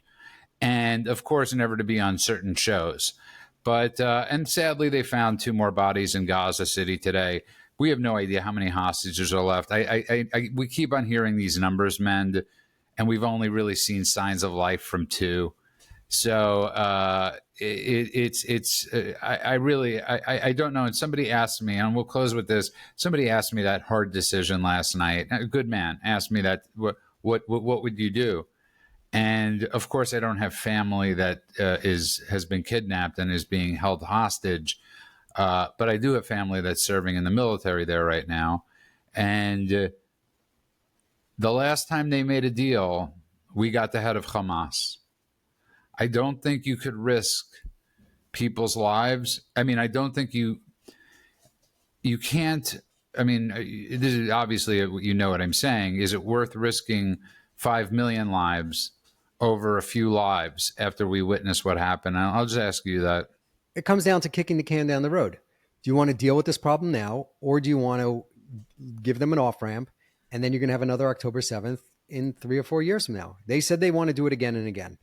and of course, never to be on certain shows. But and sadly, they found 2 more bodies in Gaza City today. We have no idea how many hostages are left. We keep on hearing these numbers, Mend, and we've only really seen signs of life from 2. So I don't know. And somebody asked me, and we'll close with this. Somebody asked me that hard decision last night. A good man asked me that. What would you do? And of course, I don't have family that has been kidnapped and is being held hostage. But I do have family that's serving in the military there right now. And the last time they made a deal, we got the head of Hamas. I don't think you could risk people's lives. I mean, I don't think you can't. I mean, this is obviously, you know what I'm saying. Is it worth risking 5 million lives over a few lives after we witness what happened? I'll just ask you that. It comes down to kicking the can down the road. Do you want to deal with this problem now, or do you want to give them an off ramp, and then you're going to have another October 7th in 3 or 4 years from now? They said they want to do it again and again.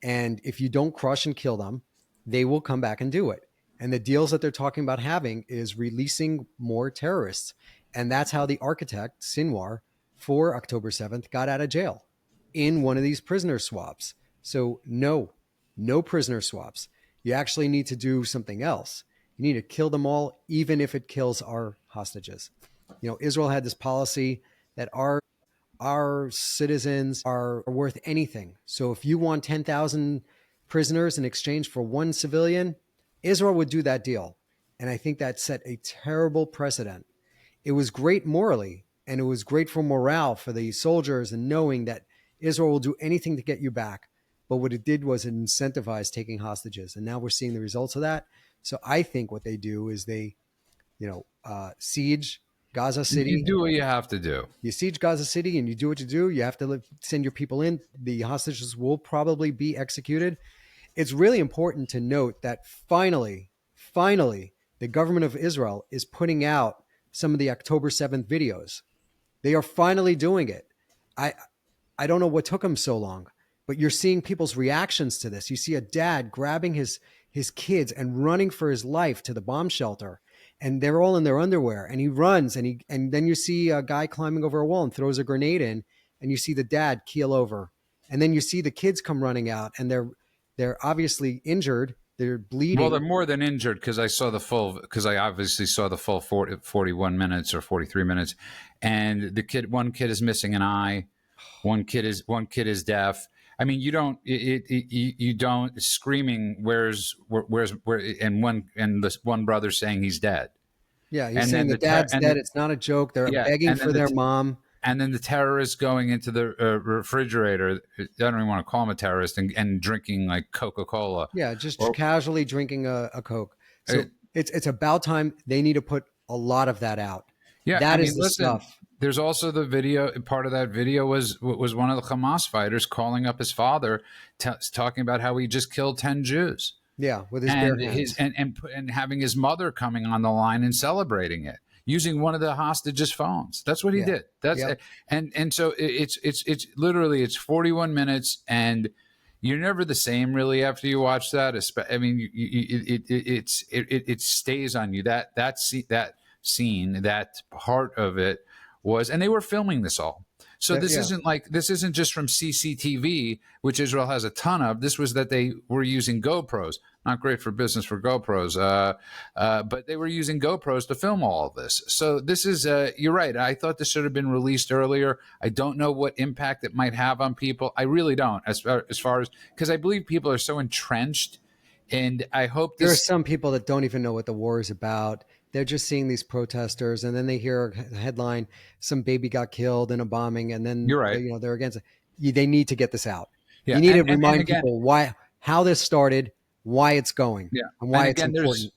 And if you don't crush and kill them, they will come back and do it. And the deals that they're talking about having is releasing more terrorists. And that's how the architect, Sinwar, for October 7th got out of jail, in one of these prisoner swaps. So no prisoner swaps. You actually need to do something else. You need to kill them all, even if it kills our hostages. Israel had this policy that our citizens are worth anything. So if you want 10,000 prisoners in exchange for one civilian, Israel would do that deal. And I think that set a terrible precedent. It was great morally, and it was great for morale for the soldiers and knowing that Israel will do anything to get you back. But what it did was it incentivized taking hostages. And now we're seeing the results of that. So I think what they do is they, siege Gaza You City. do what you have to do. You siege Gaza City and you do what you do. You have to send your people in. The hostages will probably be executed. It's really important to note that finally, the government of Israel is putting out some of the October 7th videos. They are finally doing it. I I don't know what took them so long, but you're seeing people's reactions to this. You see a dad grabbing his kids and running for his life to the bomb shelter, and they're all in their underwear, and he runs, and then you see a guy climbing over a wall and throws a grenade in, and you see the dad keel over, and then you see the kids come running out, and they're obviously injured, they're Well, they're bleeding. more than injured because I obviously saw the full 41 minutes or 43 minutes. And one kid is missing an eye. One kid is deaf. I mean, you don't screaming, and this one brother saying he's dead. Yeah, he's And saying then the dad's dead. It's not a joke. They're yeah. begging And then for their mom. and then the terrorist going into the refrigerator. I don't even want to call him a terrorist, and drinking like Coca-Cola. Yeah, just Or, casually drinking a Coke. uh, So it's about time they need to put a lot of that out. Yeah, I That mean, is the listen. stuff. There's also the video. Part of that video was one of the Hamas fighters calling up his father, talking about how he just killed 10 Jews, Yeah, with his bare and hands. and having his mother coming on the line and celebrating it using one of the hostages' phones. That's what he Yeah. did. That's Yep. and so it's literally it's 41 minutes, and you're never the same really after you watch that. I mean, it stays on you. That scene, that part of it was, and they were filming this all. So Yeah. this isn't just from CCTV, which Israel has a ton of. This was that they were using GoPros. Not great for business for GoPros, but they were using GoPros to film all of this. So this is, you're right. I thought this should have been released earlier. I don't know what impact it might have on people. I really don't, as far as, because I believe people are so entrenched, and I hope There are this. some people that don't even know what the war is about. They're just seeing these protesters, and then they hear a headline: "Some baby got killed in a bombing," and then You're right. they're against it. They need to get this out. Yeah, You need to and remind again, people how this started, why it's going, yeah, and and why it's again, important.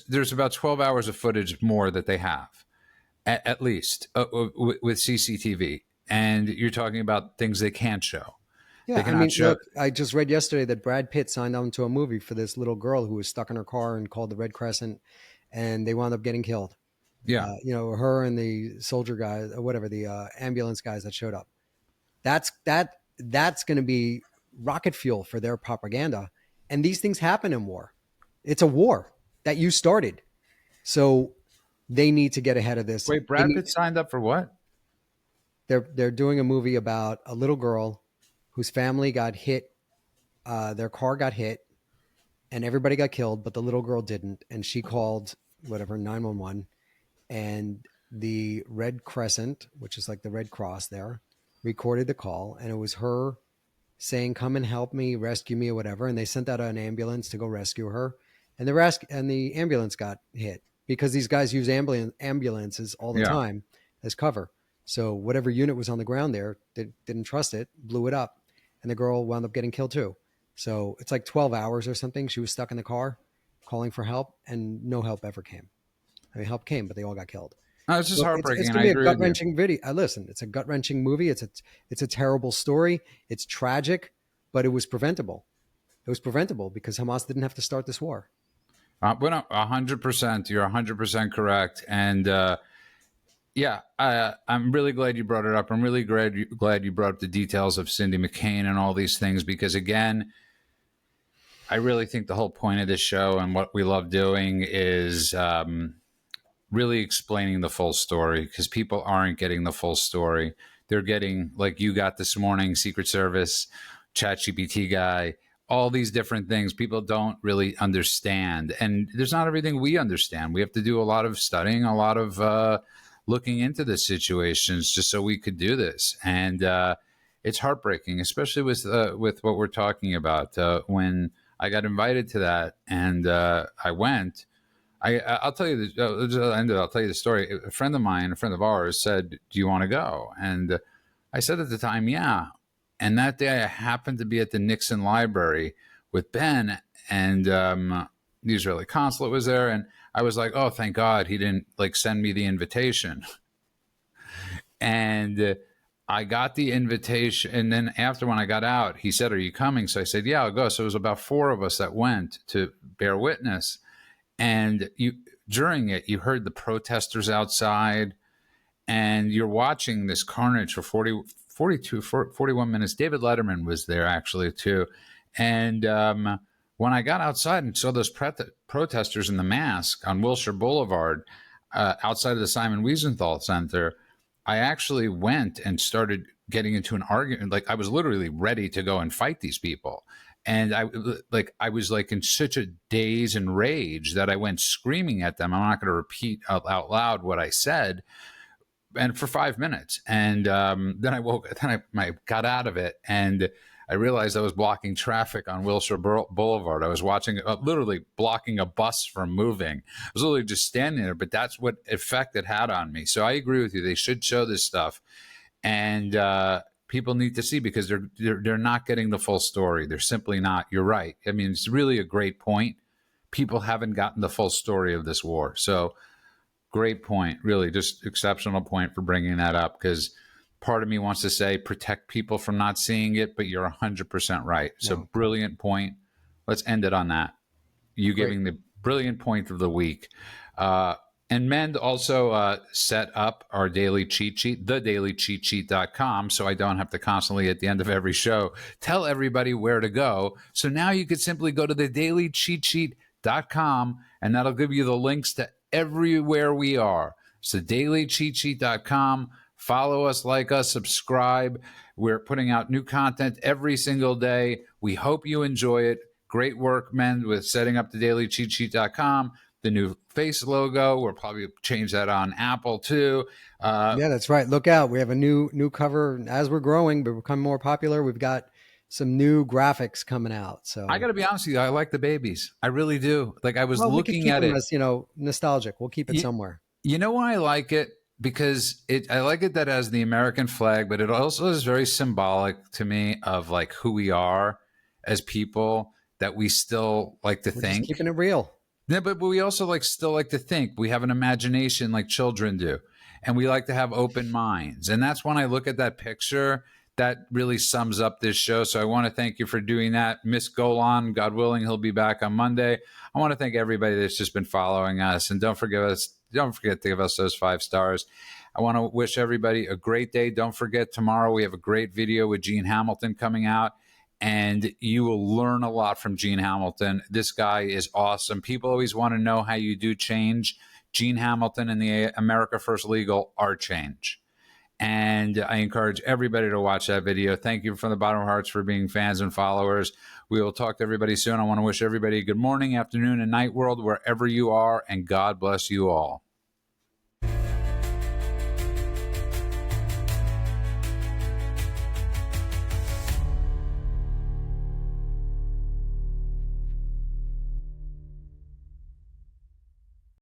there's about 12 hours of footage more that they have, at least, with CCTV, and you're talking about things they can't show. They Yeah, I cannot mean, show. look, I just read yesterday that Brad Pitt signed on to a movie for this little girl who was stuck in her car and called the Red Crescent, and they wound up getting killed. Yeah. Her and the soldier guys, or whatever, the ambulance guys that showed up. That's going to be rocket fuel for their propaganda. And these things happen in war. It's a war that you started, so they need to get ahead of this. Wait, They Brad need, Pitt signed up for what? they're doing a movie about a little girl whose family got hit. Their car got hit, and everybody got killed, but the little girl didn't. And she called whatever 911, and the Red Crescent, which is like the Red Cross there, recorded the call, and it was her saying, "Come and help me, rescue me," or whatever. And they sent out an ambulance to go rescue her, and the ambulance got hit because these guys use ambulances all the Yeah. time as cover. So whatever unit was on the ground there didn't trust it, blew it up, and the girl wound up getting killed too. So it's like 12 hours or something. She was stuck in the car calling for help, and no help ever came. I mean, help came, but they all got killed. No, it's just So it's heartbreaking, and going I to be a agree gut with you. wrenching video. Listen, it's a gut wrenching movie. It's a terrible story. It's tragic, but it was preventable. It was preventable because Hamas didn't have to start this war. But no, 100%. You're 100% correct. And yeah, I'm really glad you brought it up. I'm really glad you brought up the details of Cindy McCain and all these things, because again, I really think the whole point of this show and what we love doing is really explaining the full story, because people aren't getting the full story. They're getting, like you got this morning, Secret Service, ChatGPT guy, all these different things. People don't really understand. And there's not everything we understand. We have to do a lot of studying, a lot of looking into the situations just so we could do this. And it's heartbreaking, especially with what we're talking about. When I got invited to that and I went, I'll tell you I'll tell you the story. A friend of ours said, "Do you want to go?" And I said at the time, "Yeah." And that day, I happened to be at the Nixon Library with Ben, and the Israeli consulate was there, and I was like, "Oh, thank God he didn't like send me the invitation." And I got the invitation, and then after when I got out, he said, "Are you coming?" So I said, "Yeah, I'll go." So it was about 4 of us that went to bear witness, and during it, you heard the protesters outside, and you're watching this carnage for 41 minutes. David Letterman was there actually too, and when I got outside and saw those protesters in the mask on Wilshire Boulevard outside of the Simon Wiesenthal Center, I actually went and started getting into an argument. Like I was literally ready to go and fight these people. And I was like in such a daze and rage that I went screaming at them. I'm not going to repeat out loud what I said, and for 5 minutes. And then I got out of it, and I realized I was blocking traffic on Wilshire Boulevard. I was watching, literally blocking a bus from moving. I was literally just standing there, but that's what effect it had on me. So I agree with you. They should show this stuff, and people need to see, because they're not getting the full story. They're simply not. You're right. I mean, it's really a great point. People haven't gotten the full story of this war. So great point. Really, just exceptional point for bringing that up, because part of me wants to say protect people from not seeing it, but you're 100% right. So brilliant point. Let's end it on that. You Great. giving the brilliant point of the week. And Mend also set up our daily cheat sheet, thedailycheatsheet.com, so I don't have to constantly at the end of every show tell everybody where to go. So now you could simply go to thedailycheatsheet.com, and that'll give you the links to everywhere we are. So dailycheatsheet.com. Follow us, like us, subscribe. We're putting out new content every single day. We hope you enjoy it. Great work, Mend, with setting up the dailycheatsheet.com. The new face logo, we'll probably change that on Apple too. Yeah, that's right. Look out. We have a new cover. As we're growing, but become more popular, we've got some new graphics coming out. So I got to be honest with you, I like the babies. I really do. Like I was we could looking keep at them it. as, nostalgic. We'll keep it somewhere. You know why I like it? Because I like it that as the American flag, but it also is very symbolic to me of like who we are as people, that we still like to We're think. just keeping it real. Yeah, but we also still like to think. We have an imagination like children do, and we like to have open minds. And that's when I look at that picture, that really sums up this show. So I want to thank you for doing that. Miss Golan, God willing, he'll be back on Monday. I want to thank everybody that's just been following us, and don't forget to give us those 5 stars. I want to wish everybody a great day. Don't forget, tomorrow we have a great video with Gene Hamilton coming out, and you will learn a lot from Gene Hamilton. This guy is awesome. People always want to know how you do change. Gene Hamilton and the America First Legal are change. And I encourage everybody to watch that video. Thank you from the bottom of our hearts for being fans and followers. We will talk to everybody soon. I want to wish everybody a good morning, afternoon, and night world, wherever you are, and God bless you all.